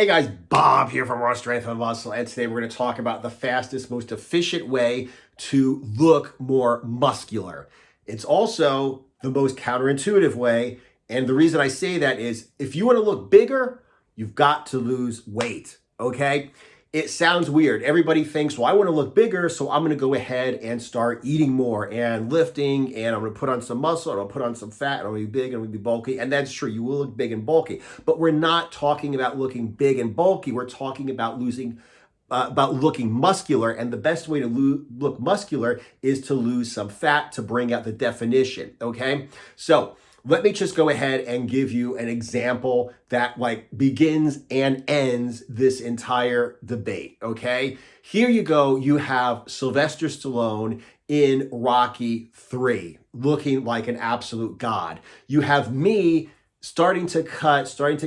Hey guys, Bob here from Raw Strength and Muscle, and today we're going to talk about the fastest, most efficient way to look more muscular. It's also the most counterintuitive way, and the reason I say that is if you want to look bigger, you've got to lose weight, okay? It sounds weird. Everybody thinks, well, I want to look bigger, so I'm going to go ahead and start eating more and lifting, and I'm going to put on some muscle, and I'll put on some fat, and I'm going to be big, and I'm going to be bulky. And that's true. You will look big and bulky. But we're not talking about looking big and bulky. We're talking about looking muscular. And the best way to look muscular is to lose some fat to bring out the definition, okay? So let me just go ahead and give you an example that begins and ends this entire debate, okay? Here you go. You have Sylvester Stallone in Rocky 3, looking like an absolute god. You have me starting to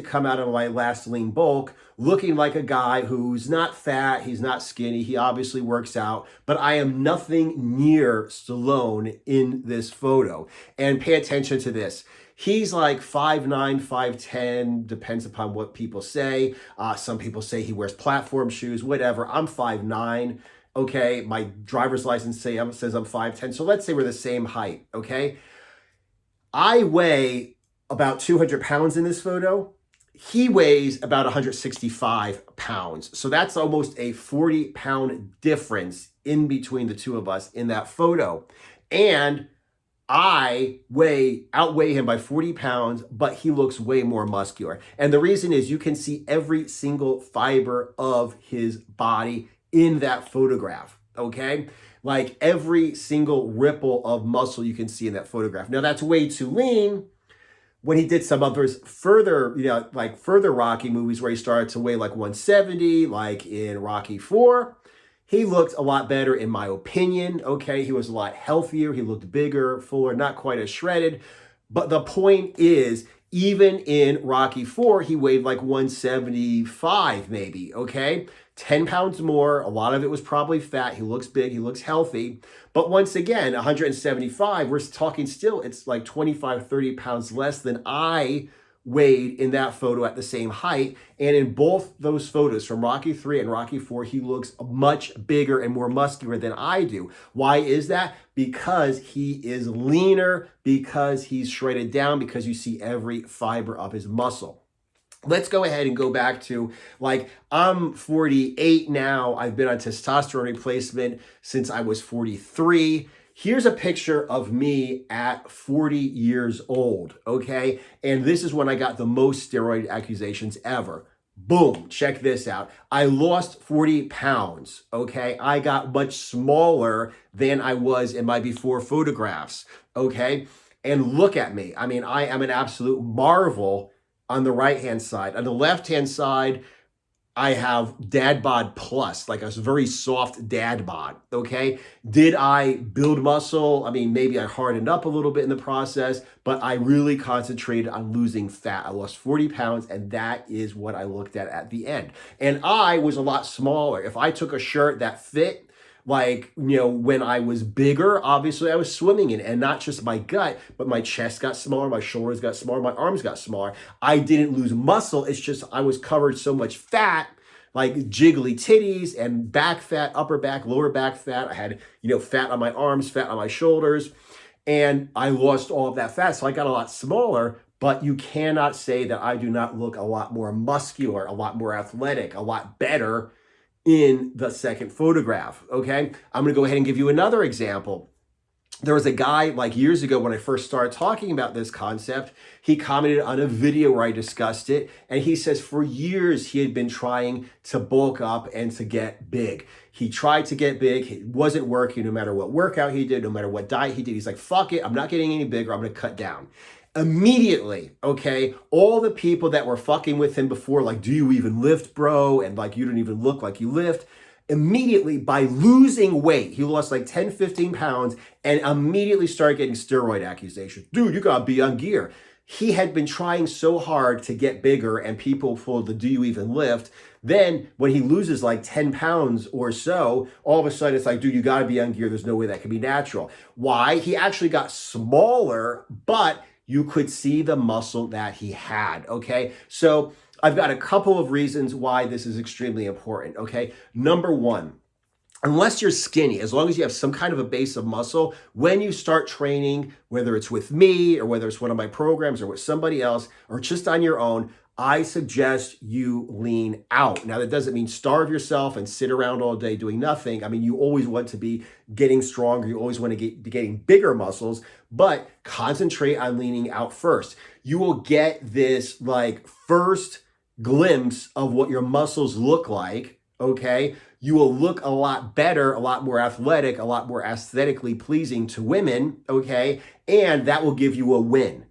come out of my last lean bulk, looking like a guy who's not fat, he's not skinny, he obviously works out, but I am nothing near Stallone in this photo. And pay attention to this. He's like 5'9", 5'10", depends upon what people say. Some people say he wears platform shoes, whatever. I'm 5'9", okay? My driver's license says I'm 5'10", so let's say we're the same height, okay? I weigh about 200 pounds in this photo. He weighs about 165 pounds. So that's almost a 40-pound difference in between the two of us in that photo. And I outweigh him by 40 pounds, but he looks way more muscular. And the reason is you can see every single fiber of his body in that photograph, okay? Like every single ripple of muscle you can see in that photograph. Now that's way too lean. When he did some others further Rocky movies where he started to weigh like 170, like in Rocky 4, he looked a lot better in my opinion, okay? He was a lot healthier, he looked bigger, fuller, not quite as shredded. But the point is, even in Rocky 4, he weighed like 175 maybe, okay? 10 pounds more, a lot of it was probably fat, he looks big, he looks healthy. But once again, 175, we're talking still, it's like 25, 30 pounds less than I weighed in that photo at the same height. And in both those photos from Rocky 3 and Rocky 4, he looks much bigger and more muscular than I do. Why is that? Because he is leaner, because he's shredded down, because you see every fiber of his muscle. Let's go ahead and go back to, I'm 48 now. I've been on testosterone replacement since I was 43. Here's a picture of me at 40 years old, okay? And this is when I got the most steroid accusations ever. Boom, check this out. I lost 40 pounds, okay? I got much smaller than I was in my before photographs, okay? And look at me. I mean, I am an absolute marvel on the right-hand side. On the left-hand side, I have dad bod plus, like a very soft dad bod, okay? Did I build muscle? I mean, maybe I hardened up a little bit in the process, but I really concentrated on losing fat. I lost 40 pounds, and that is what I looked at the end. And I was a lot smaller. If I took a shirt that fit, when I was bigger, obviously I was swimming in, and not just my gut, but my chest got smaller, my shoulders got smaller, my arms got smaller. I didn't lose muscle. It's just I was covered so much fat, like jiggly titties and back fat, upper back, lower back fat. I had, fat on my arms, fat on my shoulders, and I lost all of that fat. So I got a lot smaller, but you cannot say that I do not look a lot more muscular, a lot more athletic, a lot better in the second photograph, okay? I'm gonna go ahead and give you another example. There was a guy years ago when I first started talking about this concept, he commented on a video where I discussed it, and he says for years he had been trying to bulk up and to get big. He tried to get big, it wasn't working no matter what workout he did, no matter what diet he did. He's like, fuck it, I'm not getting any bigger, I'm gonna cut down. Immediately, okay, all the people that were fucking with him before, do you even lift, bro? And you don't even look like you lift. Immediately, by losing weight, he lost 10, 15 pounds and immediately started getting steroid accusations. Dude, you gotta be on gear. He had been trying so hard to get bigger, and people pulled the do you even lift. Then when he loses 10 pounds or so, all of a sudden it's dude, you gotta be on gear. There's no way that can be natural. Why? He actually got smaller, but you could see the muscle that he had, okay? So I've got a couple of reasons why this is extremely important, okay? Number one, unless you're skinny, as long as you have some kind of a base of muscle, when you start training, whether it's with me or whether it's one of my programs or with somebody else or just on your own, I suggest you lean out. Now, that doesn't mean starve yourself and sit around all day doing nothing. I mean, you always want to be getting stronger. You always want to be getting bigger muscles, but concentrate on leaning out first. You will get this like first glimpse of what your muscles look like, okay? You will look a lot better, a lot more athletic, a lot more aesthetically pleasing to women, okay? And that will give you a win.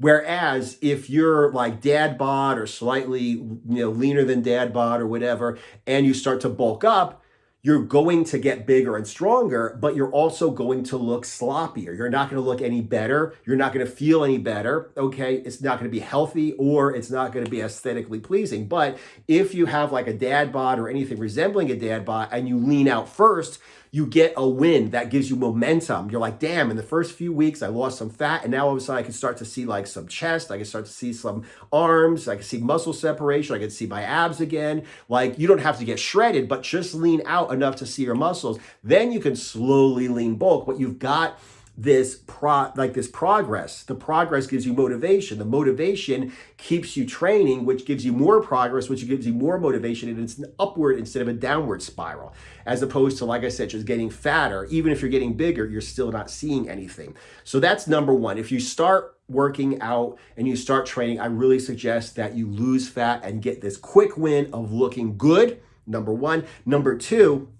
Whereas if you're like dad bod or slightly, leaner than dad bod or whatever, and you start to bulk up, you're going to get bigger and stronger, but you're also going to look sloppier. You're not going to look any better. You're not going to feel any better, okay? It's not going to be healthy or it's not going to be aesthetically pleasing. But if you have like a dad bod or anything resembling a dad bod and you lean out first, you get a win that gives you momentum. You're like, damn, in the first few weeks, I lost some fat. And now all of a sudden I can start to see like some chest. I can start to see some arms. I can see muscle separation. I can see my abs again. Like you don't have to get shredded, but just lean out enough to see your muscles. Then you can slowly lean bulk. But you've got this progress. The progress gives you motivation. The motivation keeps you training, which gives you more progress, which gives you more motivation, and it's an upward instead of a downward spiral. As opposed to, like I said, just getting fatter. Even if you're getting bigger, you're still not seeing anything. So that's number one. If you start working out and you start training, I really suggest that you lose fat and get this quick win of looking good, number one. Number two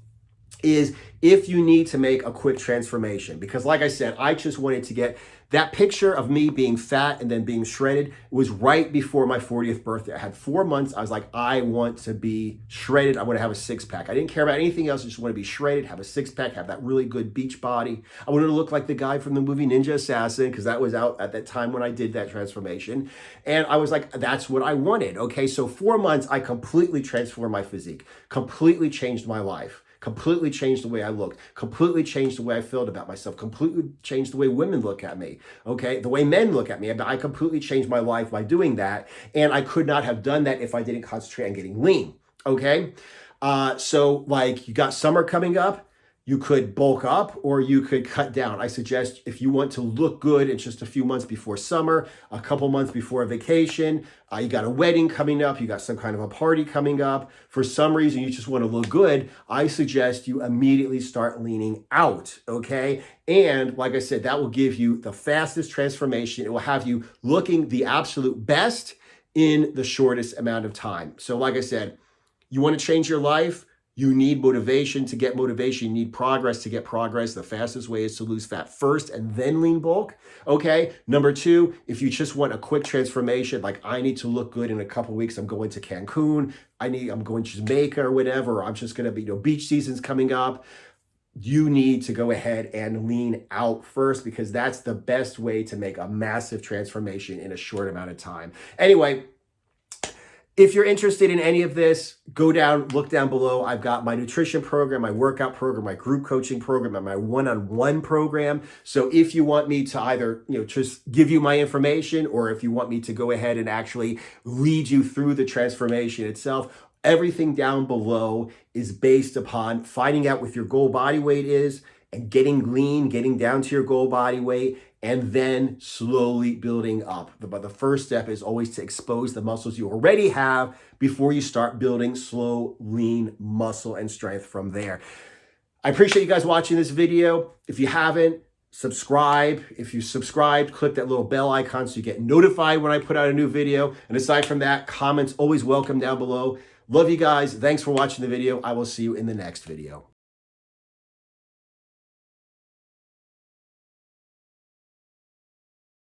is if you need to make a quick transformation. Because like I said, I just wanted to get that picture of me being fat and then being shredded. It was right before my 40th birthday. I had 4 months. I was like, I want to be shredded. I want to have a six pack. I didn't care about anything else. I just want to be shredded, have a six pack, have that really good beach body. I wanted to look like the guy from the movie Ninja Assassin because that was out at that time when I did that transformation. And I was like, that's what I wanted. Okay, so 4 months, I completely transformed my physique, completely changed my life. Completely changed the way I looked, completely changed the way I felt about myself, completely changed the way women look at me, okay? The way men look at me. I completely changed my life by doing that, and I could not have done that if I didn't concentrate on getting lean, okay? So like you got summer coming up, you could bulk up or you could cut down. I suggest if you want to look good in just a few months before summer, a couple months before a vacation, you got a wedding coming up, you got some kind of a party coming up, for some reason you just want to look good, I suggest you immediately start leaning out, okay? And like I said, that will give you the fastest transformation. It will have you looking the absolute best in the shortest amount of time. So like I said, you want to change your life? You need motivation to get motivation. You need progress to get progress. The fastest way is to lose fat first and then lean bulk. Okay. Number two, if you just want a quick transformation, like I need to look good in a couple weeks. I'm going to Cancun. I'm going to Jamaica or whatever. Or I'm just going to be, beach season's coming up. You need to go ahead and lean out first because that's the best way to make a massive transformation in a short amount of time. Anyway, if you're interested in any of this, look down below. I've got my nutrition program, my workout program, my group coaching program, and my one-on-one program. So if you want me to either, just give you my information, or if you want me to go ahead and actually lead you through the transformation itself, everything down below is based upon finding out what your goal body weight is and getting lean, getting down to your goal body weight, and then slowly building up. But the first step is always to expose the muscles you already have before you start building slow, lean muscle and strength from there. I appreciate you guys watching this video. If you haven't, subscribe. If you subscribed, click that little bell icon so you get notified when I put out a new video. And aside from that, comments always welcome down below. Love you guys. Thanks for watching the video. I will see you in the next video.